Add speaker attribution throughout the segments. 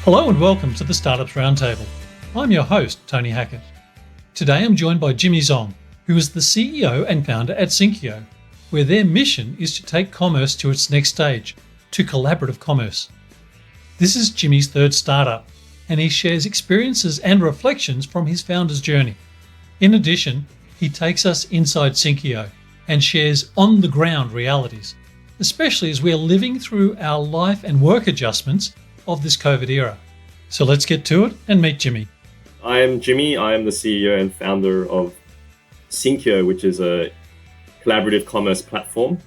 Speaker 1: Hello and welcome to the Startups Roundtable. I'm your host, Tony Hackett. Today I'm joined by Jimmy Zhong, who is the CEO and founder at Syncio, where their mission is to take commerce to its next stage, to collaborative commerce. This is Jimmy's third startup, and he shares experiences and reflections from his founder's journey. In addition, he takes us inside Syncio and shares on-the-ground realities, especially as we are living through our life and work adjustments of this COVID era. So let's get to it and meet Jimmy.
Speaker 2: I am Jimmy. I am the CEO and founder of Syncio, which is a collaborative commerce platform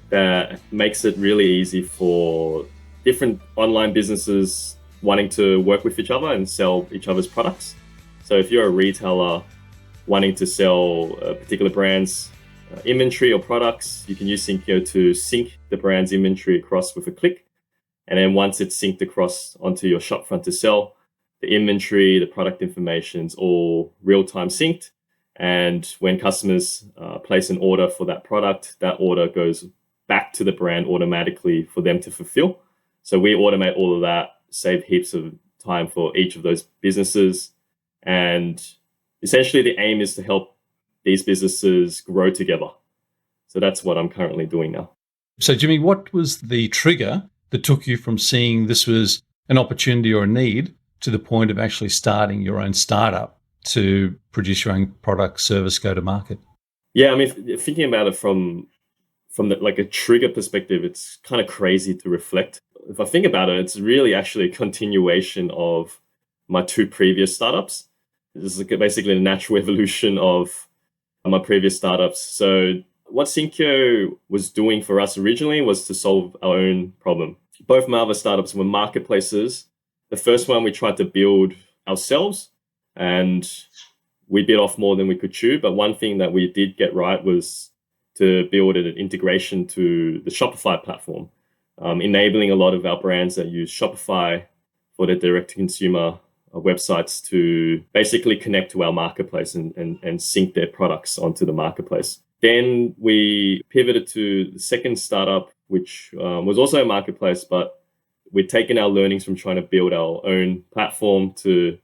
Speaker 2: that makes it really easy for different online businesses wanting to work with each other and sell each other's products. So if you're a retailer wanting to sell a particular brand's inventory or products, you can use Syncio to sync the brand's inventory across with a click. And then once it's synced across onto your shopfront to sell, the inventory, the product information is all real-time synced. And when customers place an order for that product, that order goes back to the brand automatically for them to fulfill. So we automate all of that, save heaps of time for each of those businesses. And essentially the aim is to help these businesses grow together. So that's what I'm currently doing now.
Speaker 1: So Jimmy, what was the trigger that took you from seeing this was an opportunity or a need to the point of actually starting your own startup to produce your own product, service, go to market?
Speaker 2: Yeah, I mean, thinking about it from a trigger perspective, it's kind of crazy to reflect. If I think about it, it's really actually a continuation of my two previous startups. This is basically the natural evolution of my previous startups. So what Syncio was doing for us originally was to solve our own problem. Both my other startups were marketplaces. The first one we tried to build ourselves, and we bit off more than we could chew. But one thing that we did get right was to build an integration to the Shopify platform, enabling a lot of our brands that use Shopify for their direct-to-consumer websites to basically connect to our marketplace and sync their products onto the marketplace. Then we pivoted to the second startup, which was also a marketplace, but we'd taken our learnings from trying to build our own platform to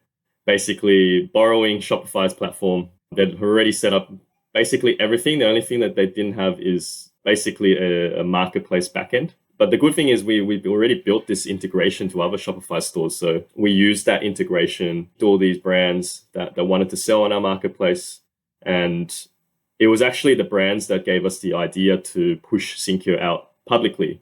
Speaker 2: basically borrowing Shopify's platform. They'd already set up basically everything. The only thing that they didn't have is basically a marketplace backend. But the good thing is we already built this integration to other Shopify stores. So we used that integration to all these brands that wanted to sell on our marketplace. And it was actually the brands that gave us the idea to push Syncio out publicly.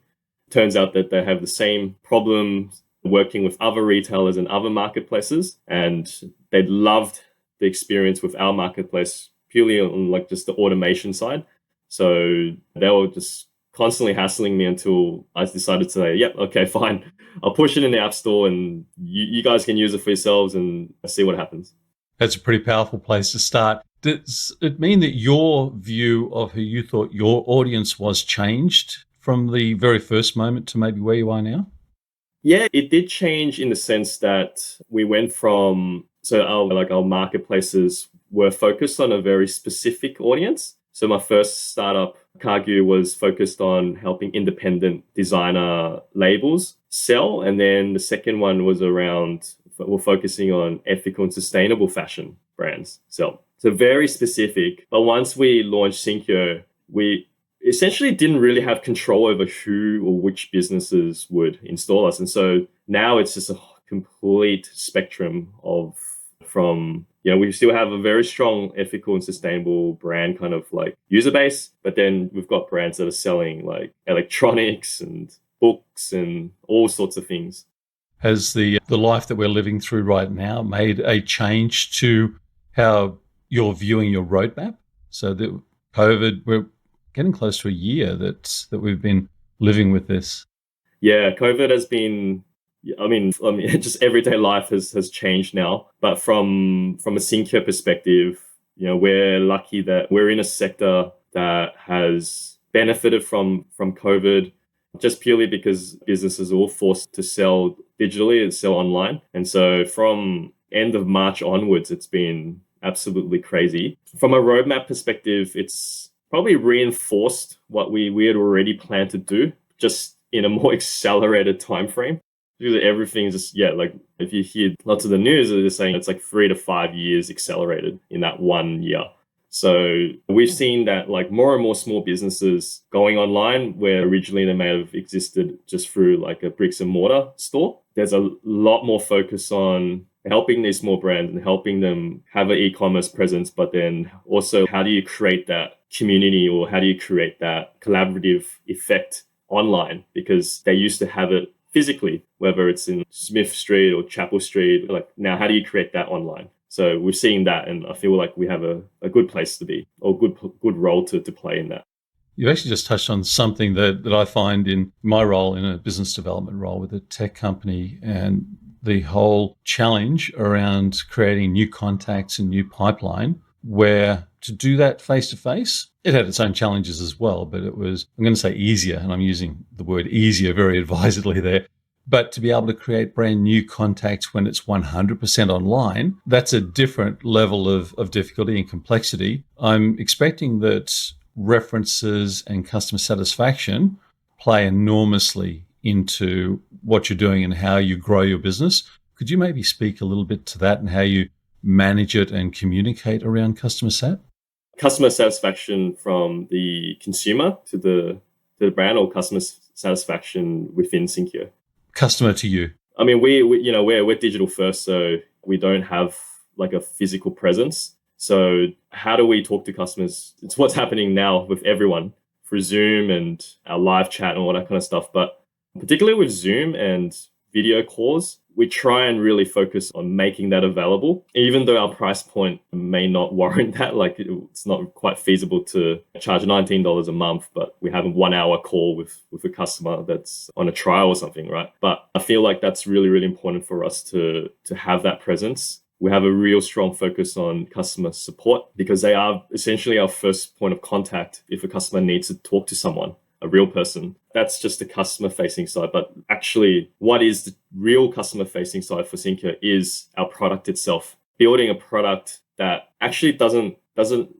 Speaker 2: Turns out that they have the same problem working with other retailers and other marketplaces, and they loved the experience with our marketplace purely on like just the automation side. So they were just constantly hassling me until I decided to say, yep, okay, fine. I'll push it in the App Store and you guys can use it for yourselves and see what happens.
Speaker 1: That's a pretty powerful place to start. Does it mean that your view of who you thought your audience was changed from the very first moment to maybe where you are now?
Speaker 2: Yeah, it did change in the sense that we went from, our marketplaces were focused on a very specific audience. So my first startup, Cargu, was focused on helping independent designer labels sell. And then the second one was we're focusing on ethical and sustainable fashion brands sell. So very specific. But once we launched Syncio, we essentially didn't really have control over who or which businesses would install us. And so now it's just a complete spectrum we still have a very strong ethical and sustainable brand kind of like user base, but then we've got brands that are selling like electronics and books and all sorts of things.
Speaker 1: Has the life that we're living through right now made a change to how you're viewing your roadmap? So that COVID, we're getting close to a year that we've been living with this.
Speaker 2: Yeah, COVID has been, just everyday life has changed now. But from a Syncio perspective, we're lucky that we're in a sector that has benefited from COVID, just purely because businesses are all forced to sell digitally and sell online. And so from end of March onwards, it's been absolutely crazy. From a roadmap perspective, it's probably reinforced what we had already planned to do, just in a more accelerated time frame. Because everything's just, like if you hear lots of the news, they're just saying it's like 3 to 5 years accelerated in that 1 year. So we've seen that like more and more small businesses going online where originally they may have existed just through like a bricks and mortar store. There's a lot more focus on helping these small brands and helping them have an e-commerce presence, but then also how do you create that community or how do you create that collaborative effect online? Because they used to have it physically, whether it's in Smith Street or Chapel Street. Like now, how do you create that online? So we're seeing that, and I feel like we have a good place to be, or good role to play in that.
Speaker 1: You've actually just touched on something that I find in my role in a business development role with a tech company, and the whole challenge around creating new contacts and new pipeline, where to do that face to face, it had its own challenges as well, but it was, I'm going to say easier, and I'm using the word easier very advisedly there. But to be able to create brand new contacts when it's 100% online, that's a different level of difficulty and complexity. I'm expecting that references and customer satisfaction play enormously into what you're doing and how you grow your business. Could you maybe speak a little bit to that and how you manage it and communicate around customer sat?
Speaker 2: Customer satisfaction from the consumer to the brand, or customer satisfaction within Syncio?
Speaker 1: Customer to you.
Speaker 2: I mean, we're digital first, so we don't have like a physical presence. So how do we talk to customers? It's what's happening now with everyone through Zoom and our live chat and all that kind of stuff. But particularly with Zoom and video calls, we try and really focus on making that available, even though our price point may not warrant that. Like it's not quite feasible to charge $19 a month, but we have a 1 hour call with a customer that's on a trial or something, right? But I feel like that's really, really important for us to have that presence. We have a real strong focus on customer support because they are essentially our first point of contact if a customer needs to talk to someone, a real person. That's just the customer facing side. But actually, what is the real customer facing side for Syncio is our product itself. Building a product that actually doesn't,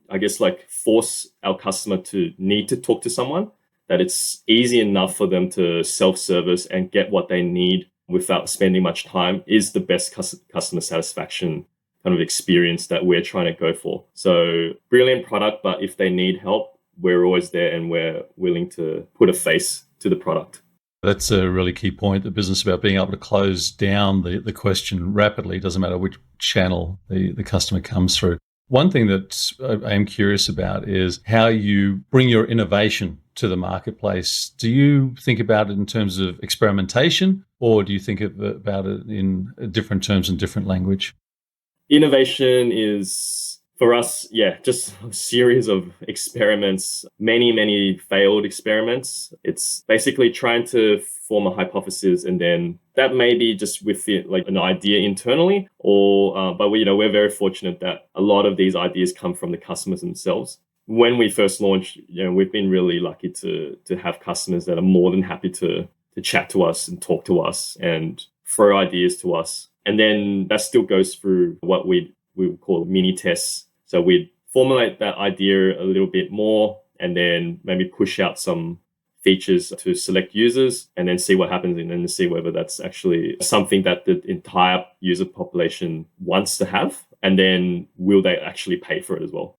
Speaker 2: I guess, like force our customer to need to talk to someone, that it's easy enough for them to self-service and get what they need without spending much time, is the best customer satisfaction kind of experience that we're trying to go for. So brilliant product, but if they need help, we're always there and we're willing to put a face to the product.
Speaker 1: That's a really key point. The business about being able to close down the question rapidly, doesn't matter which channel the customer comes through. One thing that I am curious about is how you bring your innovation to the marketplace. Do you think about it in terms of experimentation, or do you think about it in different terms and different language?
Speaker 2: Innovation is, for us, just a series of experiments, many failed experiments. It's basically trying to form a hypothesis, and then that may be just within like an idea internally, or but we're very fortunate that a lot of these ideas come from the customers themselves. When we first launched, we've been really lucky to have customers that are more than happy to chat to us and talk to us and throw ideas to us. And then that still goes through what we would call mini tests. So we'd formulate that idea a little bit more and then maybe push out some features to select users and then see what happens, and then see whether that's actually something that the entire user population wants to have, and then will they actually pay for it as well.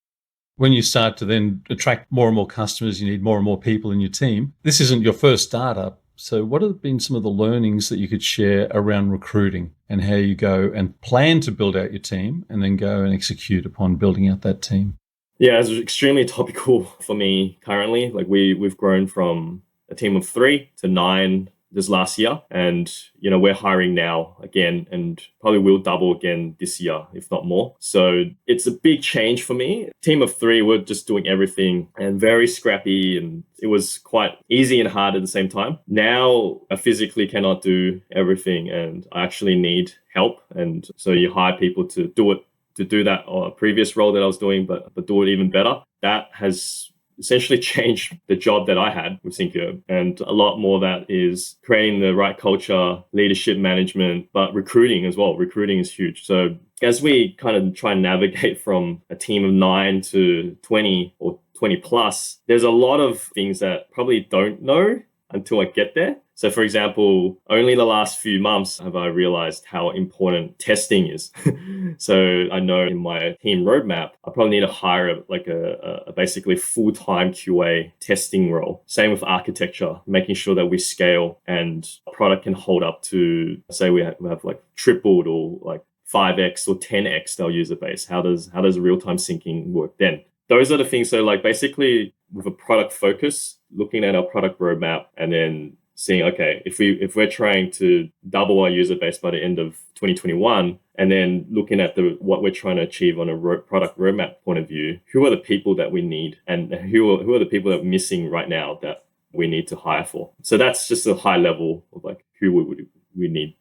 Speaker 1: When you start to then attract more and more customers, you need more and more people in your team. This isn't your first startup. So what have been some of the learnings that you could share around recruiting and how you go and plan to build out your team and then go and execute upon building out that team?
Speaker 2: Yeah, it's extremely topical for me currently. Like we've grown from a team of 3 to 9 this last year. And, we're hiring now again, and probably will double again this year, if not more. So it's a big change for me. Team of 3, we're just doing everything and very scrappy. And it was quite easy and hard at the same time. Now I physically cannot do everything and I actually need help. And so you hire people to do that previous role that I was doing, but do it even better. That has essentially changed the job that I had with Syncio. And a lot more of that is creating the right culture, leadership management, but recruiting as well. Recruiting is huge. So as we kind of try and navigate from a team of 9 to 20 or 20 plus, there's a lot of things that probably don't know until I get there. So for example, only the last few months have I realized how important testing is. So I know in my team roadmap, I probably need to hire a basically full-time QA testing role. Same with architecture, making sure that we scale and a product can hold up to, say we have like tripled or like 5x or 10x our user base. How does real-time syncing work then? Those are the things. So like basically with a product focus, looking at our product roadmap and then seeing, okay, if we're trying to double our user base by the end of 2021, and then looking at what we're trying to achieve on a product roadmap point of view, who are the people that we need, and who are the people that are missing right now that we need to hire for? So that's just a high level of like who we need.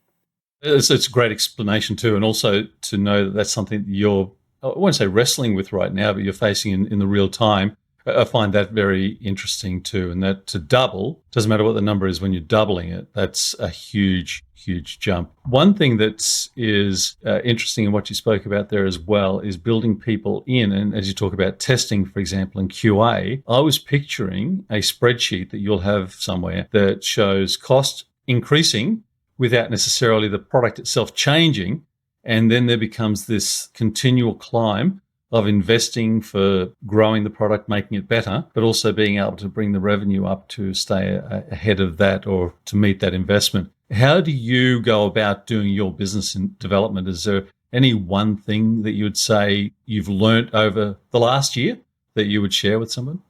Speaker 1: It's a great explanation too, and also to know that that's something that you're, I won't say wrestling with right now, but you're facing in the real time. I find that very interesting too, and that to double, doesn't matter what the number is when you're doubling it, that's a huge, huge jump. One thing that is interesting in what you spoke about there as well is building people in, and as you talk about testing, for example, in QA, I was picturing a spreadsheet that you'll have somewhere that shows cost increasing without necessarily the product itself changing. And then there becomes this continual climb of investing for growing the product, making it better, but also being able to bring the revenue up to stay ahead of that or to meet that investment. How do you go about doing your business development? Is there any one thing that you would say you've learned over the last year that you would share with someone?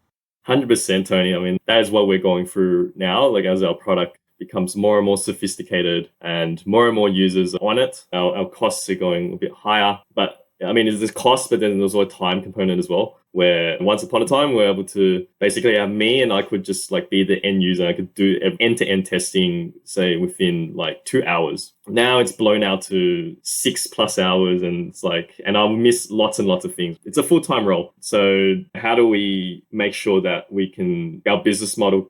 Speaker 2: 100%, Tony. I mean, that is what we're going through now. Like as our product becomes more and more sophisticated and more users on it, our costs are going a bit higher. But I mean, there's cost, but then there's also a time component as well, where once upon a time, we're able to basically have me and I could just like be the end user. I could do end-to-end testing, say within like 2 hours. Now it's blown out to 6+ hours, and it's like, and I'll miss lots and lots of things. It's a full-time role. So how do we make sure that our business model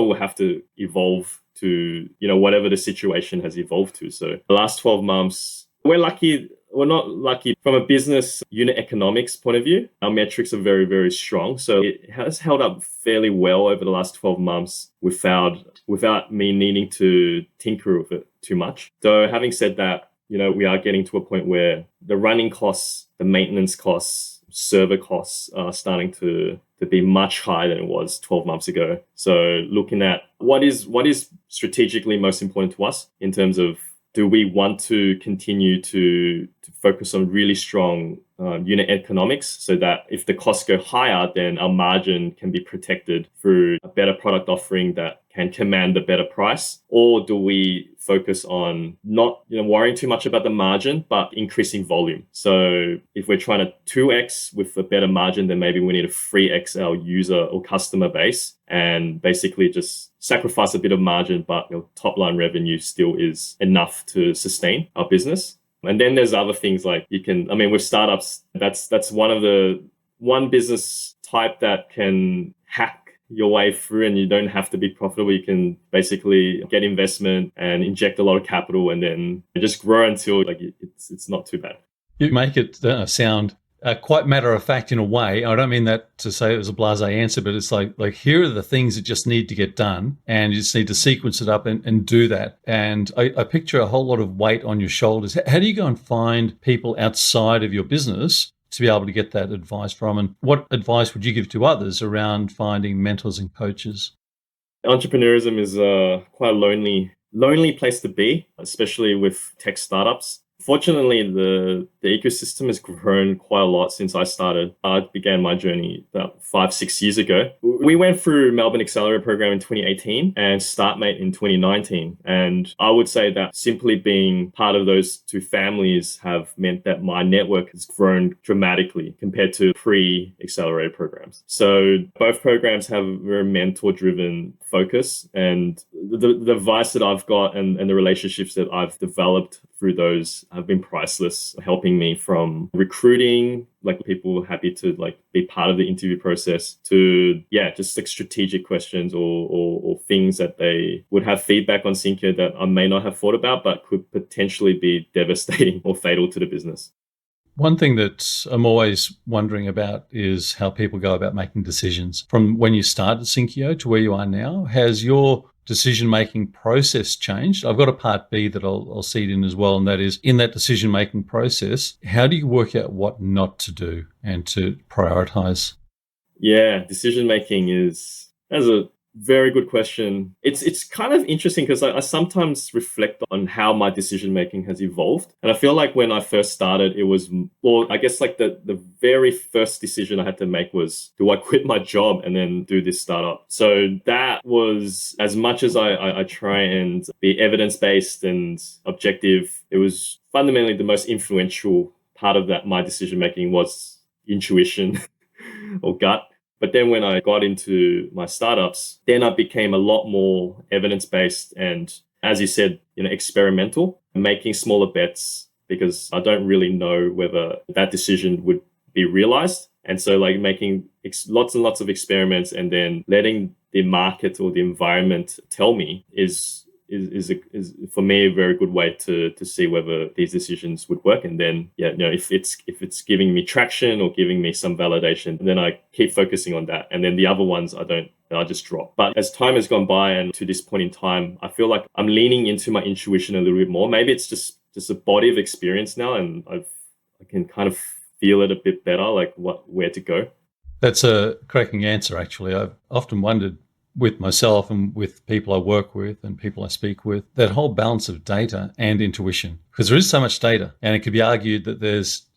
Speaker 2: will have to evolve to, whatever the situation has evolved to. So the last 12 months, we're lucky. We're not lucky from a business unit economics point of view. Our metrics are very, very strong. So it has held up fairly well over the last 12 months without me needing to tinker with it too much. So having said that, we are getting to a point where the running costs, the maintenance costs, server costs are starting to be much higher than it was 12 months ago. So looking at what is strategically most important to us in terms of, do we want to continue to focus on really strong unit economics so that if the costs go higher, then our margin can be protected through a better product offering that can command a better price? Or do we focus on not worrying too much about the margin, but increasing volume? So if we're trying to 2x with a better margin, then maybe we need to 3x our user or customer base and basically just sacrifice a bit of margin, but top line revenue still is enough to sustain our business. And then there's other things like with startups, that's one business type that can hack your way through and you don't have to be profitable. You can basically get investment and inject a lot of capital and then just grow until it's not too bad.
Speaker 1: You make it sound quite matter of fact in a way. I don't mean that to say it was a blasé answer, but it's like here are the things that just need to get done, and you just need to sequence it up and do that. And I picture a whole lot of weight on your shoulders. How do you go and find people outside of your business to be able to get that advice from? And what advice would you give to others around finding mentors and coaches?
Speaker 2: Entrepreneurism is quite a lonely place to be, especially with tech startups. Fortunately, the ecosystem has grown quite a lot since I started. I began my journey about 5-6 years ago. We went through Melbourne Accelerator Program in 2018 and StartMate in 2019. And I would say that simply being part of those two families have meant that my network has grown dramatically compared to pre-accelerator programs. So both programs have a very mentor-driven focus, and the advice that I've got and the relationships that I've developed through those have been priceless, helping me from recruiting, people happy to be part of the interview process, to just strategic questions or things that they would have feedback on Syncio that I may not have thought about, but could potentially be devastating or fatal to the business.
Speaker 1: One thing that I'm always wondering about is how people go about making decisions. From when you started Syncio to where you are now, has your decision-making process changed? I've got a part B that I'll seed in as well, and that is, in that decision-making process, how do you work out what not to do and to prioritize?
Speaker 2: Yeah, decision making that's a very good question. It's kind of interesting because I sometimes reflect on how my decision making has evolved, and I feel like when I first started, it was, well, I guess like the very first decision I had to make was, do I quit my job and then do this startup? So that was, as much as I try and be evidence based and objective, it was fundamentally the most influential part of that my decision making was intuition or gut. But then when I got into my startups, then I became a lot more evidence-based and, as you said, experimental, making smaller bets because I don't really know whether that decision would be realized. And so like making lots and lots of experiments and then letting the market or the environment tell me is for me a very good way to see whether these decisions would work. And then if it's giving me traction or giving me some validation, then I keep focusing on that. And then the other ones I just drop. But as time has gone by and to this point in time, I feel like I'm leaning into my intuition a little bit more. Maybe it's just a body of experience now, and I can kind of feel it a bit better, like where to go.
Speaker 1: That's a cracking answer, actually. I've often wondered with myself and with people I work with and people I speak with, that whole balance of data and intuition, because there is so much data, and it could be argued that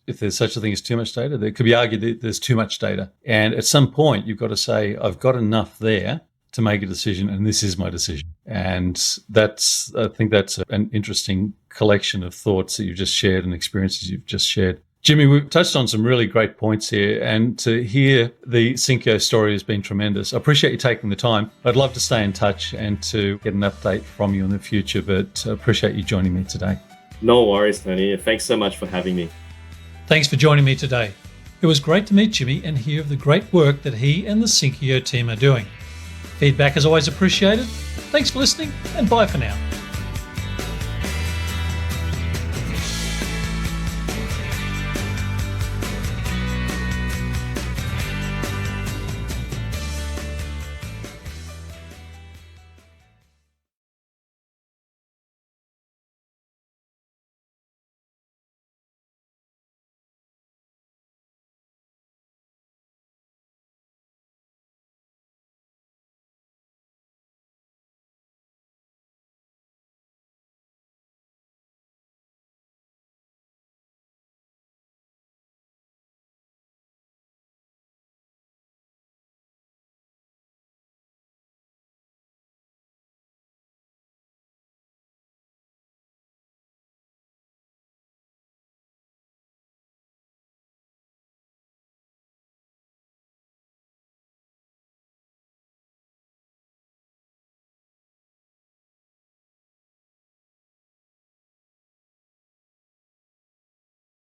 Speaker 1: if there's such a thing as too much data, there could be argued that there's too much data. And at some point, you've got to say, I've got enough there to make a decision, and this is my decision. And I think that's an interesting collection of thoughts that you've just shared and experiences you've just shared. Jimmy, we've touched on some really great points here, and to hear the Syncio story has been tremendous. I appreciate you taking the time. I'd love to stay in touch and to get an update from you in the future, but I appreciate you joining me today.
Speaker 2: No worries, Tony. Thanks so much for having me.
Speaker 1: Thanks for joining me today. It was great to meet Jimmy and hear of the great work that he and the Syncio team are doing. Feedback is always appreciated. Thanks for listening, and bye for now.